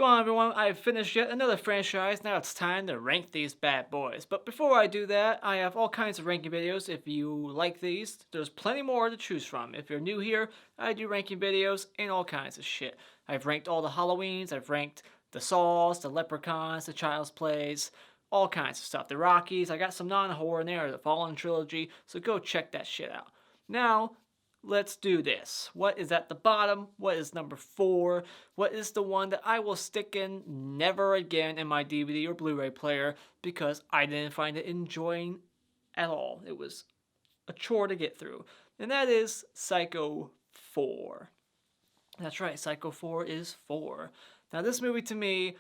going on, everyone? I've finished yet another franchise. Now it's time to rank these bad boys. But before I do that, I have all kinds of ranking videos. If you like these, there's plenty more to choose from. If you're new here, I do ranking videos and all kinds of shit. I've ranked all the Halloweens, I've ranked the Saws, the Leprechauns, the Child's Plays, all kinds of stuff. The Rockies, I got some non-horror in there, the Fallen Trilogy, so go check that shit out. Now, let's do this. What is at the bottom? What is number 4? What is the one that I will stick in never again in my DVD or Blu-ray player because I didn't find it enjoying at all. It was a chore to get through. And that is Psycho 4. That's right, Psycho 4 is 4. Now this movie to me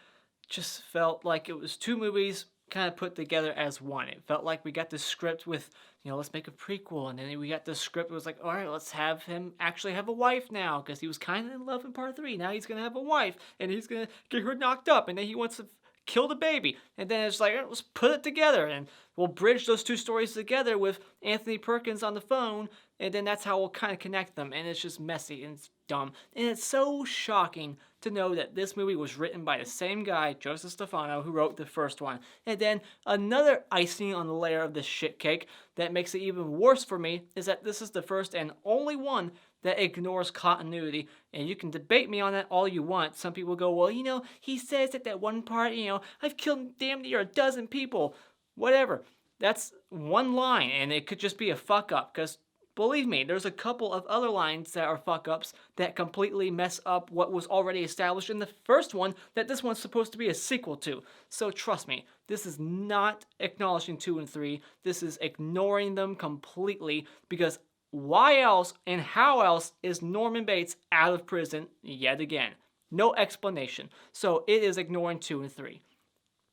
just felt like it was two movies kind of put together as one. It felt like we got the script with, let's make a prequel, and then we got the script. It was like, all right, let's have him actually have a wife now, because he was kind of in love in part 3. Now he's gonna have a wife, and he's gonna get her knocked up, and then he wants to kill the baby, and then it's like, let's put it together, and we'll bridge those two stories together with Anthony Perkins on the phone, and then that's how we'll kind of connect them. And it's just messy and it's dumb, and it's so shocking to know that this movie was written by the same guy, Joseph Stefano, who wrote the first one. And then another icing on the layer of this shit cake that makes it even worse for me is that this is the first and only one that ignores continuity. And you can debate me on that all you want. Some people go, well, he says at that one part, I've killed damn near a dozen people. Whatever. That's one line, and it could just be a fuck up, because believe me, there's a couple of other lines that are fuck-ups that completely mess up what was already established in the first one that this one's supposed to be a sequel to. So trust me, this is not acknowledging 2 and 3. This is ignoring them completely, because why else and how else is Norman Bates out of prison yet again? No explanation. So it is ignoring 2 and 3.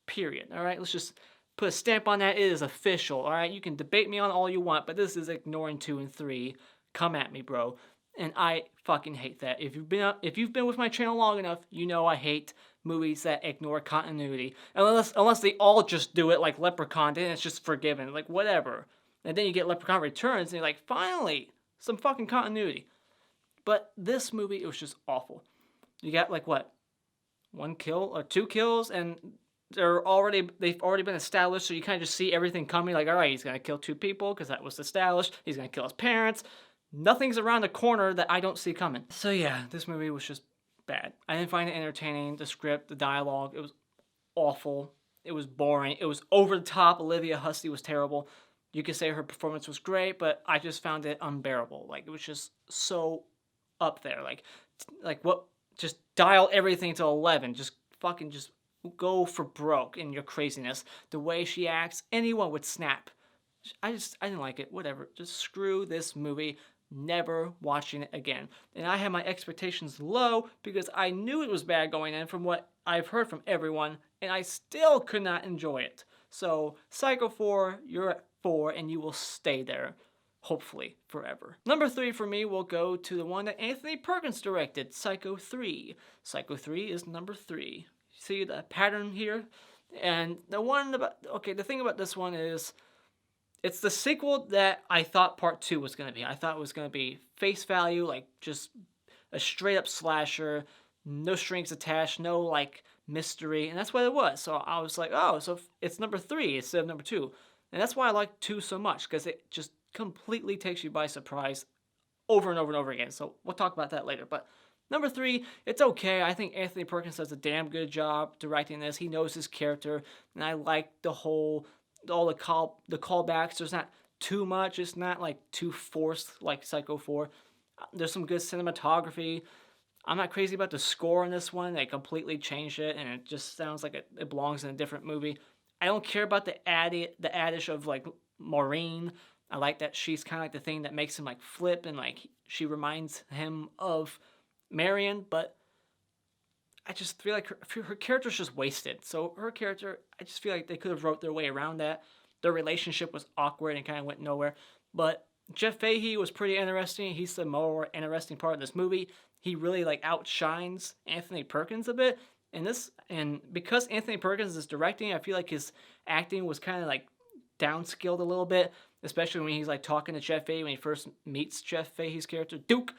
Period. All right, let's just put a stamp on that. It is official. All right, you can debate me on all you want, but this is ignoring 2 and 3. Come at me, bro. And I fucking hate that. If you've been with my channel long enough, you know I hate movies that ignore continuity. Unless they all just do it like Leprechaun, then it's just forgiven. Like whatever. And then you get Leprechaun Returns, and you're like, finally, some fucking continuity. But this movie, it was just awful. You got like what, 1 kill or 2 kills, and they've already been established, so you kind of just see everything coming. Like, all right, he's gonna kill 2 people because that was established. He's gonna kill his parents. Nothing's around the corner that I don't see coming. So yeah, this movie was just bad. I didn't find it entertaining. The script, the dialogue, it was awful. It was boring. It was over the top. Olivia Hussey was terrible. You could say her performance was great, but I just found it unbearable. Like, it was just so up there. Like what? Just dial everything to 11. Just fucking just go for broke in your craziness. The way she acts, anyone would snap. I didn't like it. Whatever. Just screw this movie. Never watching it again. And I had my expectations low because I knew it was bad going in from what I've heard from everyone, and I still could not enjoy it. So, Psycho 4, you're at 4, and you will stay there. Hopefully, forever. Number 3 for me will go to the one that Anthony Perkins directed, Psycho 3. Psycho 3 is number 3. See the pattern here? And the thing about this one is, it's the sequel that I thought part 2 was going to be. I thought it was going to be face value, like just a straight up slasher, no strings attached, no like mystery, and that's what it was. So I was like, oh, so it's number 3 instead of number 2. And that's why I like 2 so much, because it just completely takes you by surprise over and over and over again. So we'll talk about that later. But number 3, it's okay. I think Anthony Perkins does a damn good job directing this. He knows his character, and I like all the callbacks. There's not too much. It's not like too forced like Psycho 4. There's some good cinematography. I'm not crazy about the score in this one. They completely changed it, and it just sounds like it belongs in a different movie. I don't care about the addish of like Maureen. I like that she's kind of like the thing that makes him like flip, and like she reminds him of Marion, but I just feel like her character's just wasted. So her character, I just feel like they could have wrote their way around that. Their relationship was awkward and kind of went nowhere. But Jeff Fahey was pretty interesting. He's the more interesting part of this movie. He really like outshines Anthony Perkins a bit. And because Anthony Perkins is directing, I feel like his acting was kind of like downscaled a little bit, especially when he's like talking to Jeff Fahey when he first meets Jeff Fahey's character, Duke.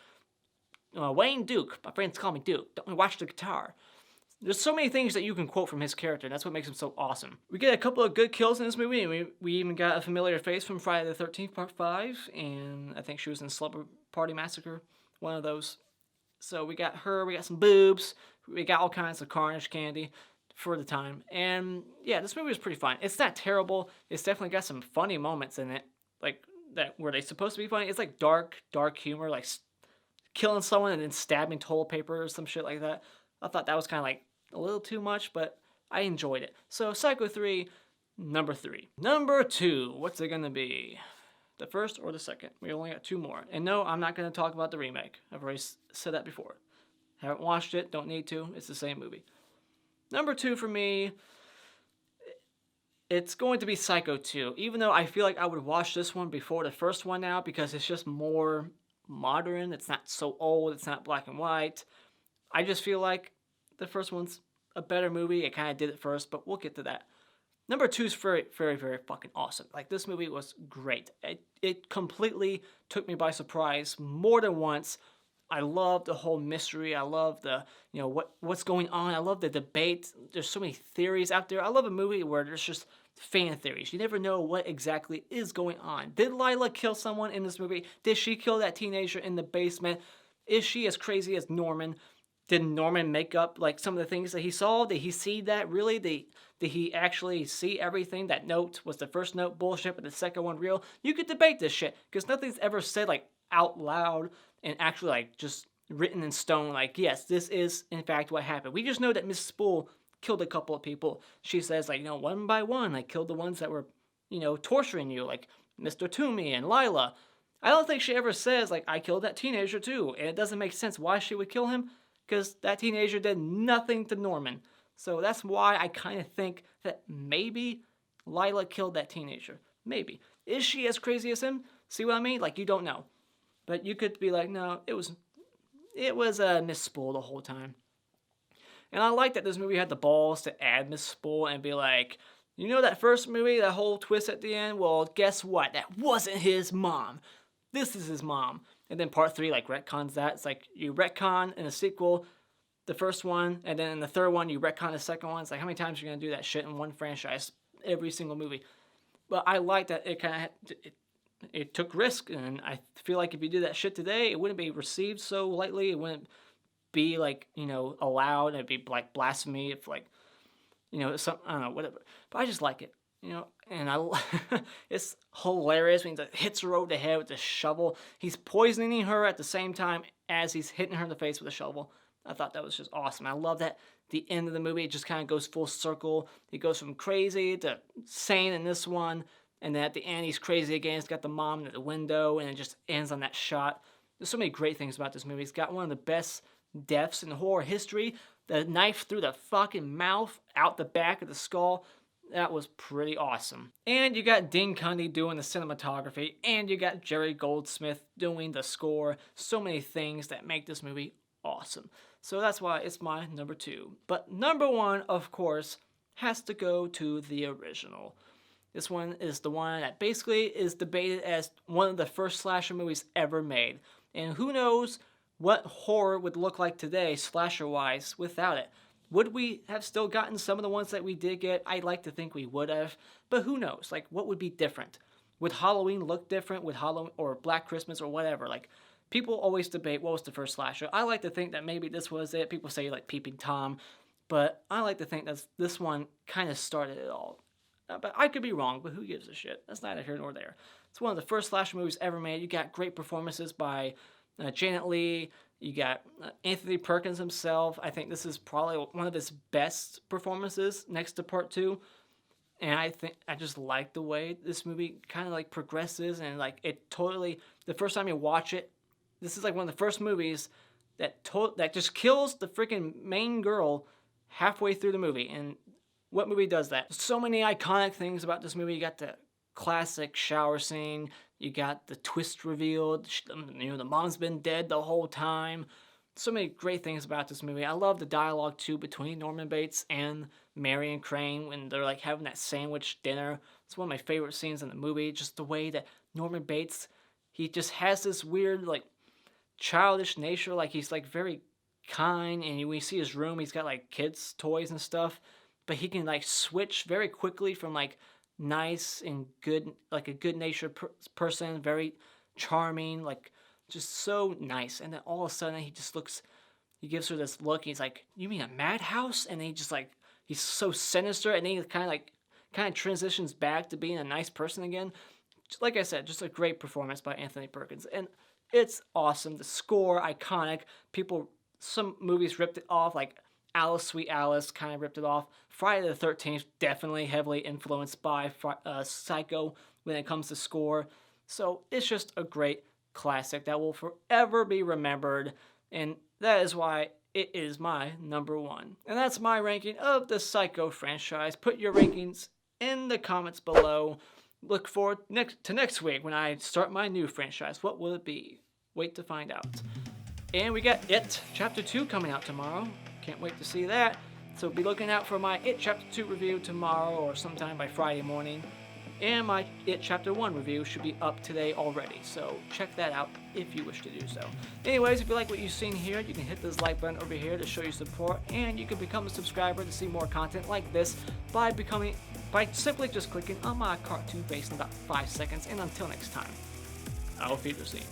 Wayne Duke. My friends call me Duke. Don't watch the guitar. There's so many things that you can quote from his character, and that's what makes him so awesome. We get a couple of good kills in this movie, and we even got a familiar face from Friday the 13th Part 5, and I think she was in Slumber Party Massacre, one of those. So we got her, we got some boobs, we got all kinds of carnage candy for the time. And yeah, this movie was pretty fun. It's not terrible. It's definitely got some funny moments in it, like that were they supposed to be funny. It's like dark humor, like killing someone and then stabbing toilet paper or some shit like that. I thought that was kind of like a little too much, but I enjoyed it. So Psycho 3, number 3. Number 2, what's it gonna be? The first or the second? We only got 2 more. And no, I'm not gonna talk about the remake. I've already said that before. Haven't watched it, don't need to. It's the same movie. Number 2 for me, it's going to be Psycho 2. Even though I feel like I would watch this one before the first one now because it's just more modern. It's not so old. It's not black and white. I just feel like the first one's a better movie. It kind of did it first, but we'll get to that. Number 2 is very, very, very fucking awesome. Like, this movie was great. It completely took me by surprise more than once. I love the whole mystery. I love the, what's going on. I love the debate. There's so many theories out there. I love a movie where there's just fan theories. You never know what exactly is going on. Did Lila kill someone in this movie? Did she kill that teenager in the basement? Is she as crazy as Norman? Did Norman make up like some of the things that he saw? Did he see that really? Did he actually see everything? That note was the first note bullshit, but the second one real? You could debate this shit because nothing's ever said like out loud and actually like just written in stone. Like, yes, this is in fact what happened. We just know that Miss Spool killed a couple of people. She says like, one by one, I killed the ones that were, torturing you, like Mr. Toomey and Lila. I don't think she ever says like, I killed that teenager too, and it doesn't make sense why she would kill him. Because that teenager did nothing to Norman. So that's why I kind of think that maybe Lila killed that teenager. Maybe. Is she as crazy as him? See what I mean? Like, you don't know. But you could be like, no, it was Miss Spool the whole time. And I like that this movie had the balls to add Miss Spool and be like, that first movie, that whole twist at the end? Well, guess what? That wasn't his mom. This is his mom. And then part 3, like, retcons that. It's like, you retcon in a sequel, the first one, and then in the third one, you retcon the second one. It's like, how many times are you going to do that shit in one franchise? Every single movie. But I like that it kind of, it took risk, and I feel like if you did that shit today, it wouldn't be received so lightly. It wouldn't be, like, allowed. It'd be, like, blasphemy if, like, some, I don't know, whatever. But I just like it. And it's hilarious when he hits her over the head with the shovel. He's poisoning her at the same time as he's hitting her in the face with a shovel. I thought that was just awesome. I love that the end of the movie, it just kind of goes full circle. He goes from crazy to sane in this one, and then at the end he's crazy again. He's got the mom at the window, and it just ends on that shot. There's so many great things about this movie. It's got one of the best deaths in horror history. The knife through the fucking mouth, out the back of the skull. That was pretty awesome. And you got Dean Cundy doing the cinematography, and you got Jerry Goldsmith doing the score. So many things that make this movie awesome. So that's why it's my number 2. But number 1, of course, has to go to the original. This one is the one that basically is debated as one of the first slasher movies ever made. And who knows what horror would look like today, slasher-wise, without it. Would we have still gotten some of the ones that we did get? I'd like to think we would have, but who knows? Like, what would be different? Would Halloween look different? Would Halloween or Black Christmas or whatever? Like, people always debate what was the first slasher. I like to think that maybe this was it. People say like Peeping Tom, but I like to think that this one kind of started it all. But I could be wrong, but who gives a shit? That's neither here nor there. It's one of the first slasher movies ever made. You got great performances by Janet Leigh. You got Anthony Perkins himself. I think this is probably one of his best performances next to part 2. And I just like the way this movie kind of like progresses, and like it totally, the first time you watch it, this is like one of the first movies that just kills the freaking main girl halfway through the movie. And what movie does that? So many iconic things about this movie. You got the classic shower scene. You got the twist revealed. The mom's been dead the whole time. So many great things about this movie. I love the dialogue too between Norman Bates and Marion Crane when they're like having that sandwich dinner. It's one of my favorite scenes in the movie. Just the way that Norman Bates, he just has this weird like childish nature. Like he's like very kind, and we see his room, he's got like kids' toys and stuff, but he can like switch very quickly from like nice and good, like a good natured person, very charming, like just so nice. And then all of a sudden he gives her this look. He's like, "You mean a madhouse?" And then he just like, he's so sinister, and then he kind of transitions back to being a nice person again. Like I said, just a great performance by Anthony Perkins, and it's awesome. The score, iconic. Some movies ripped it off, like Alice, Sweet Alice, kind of ripped it off. Friday the 13th, definitely heavily influenced by Psycho when it comes to score. So it's just a great classic that will forever be remembered, and that is why it is my number one. And that's my ranking of the Psycho franchise. Put your rankings in the comments below. Look forward to next week when I start my new franchise. What will it be? Wait to find out. And we got It Chapter 2 coming out tomorrow. Can't wait to see that. So be looking out for my It Chapter 2 review tomorrow or sometime by Friday morning. And my It Chapter 1 review should be up today already, so check that out if you wish to do so. Anyways, if you like what you've seen here, you can hit this like button over here to show your support, and you can become a subscriber to see more content like this by simply just clicking on my cartoon face in about 5 seconds. And until next time, auf Wiedersehen.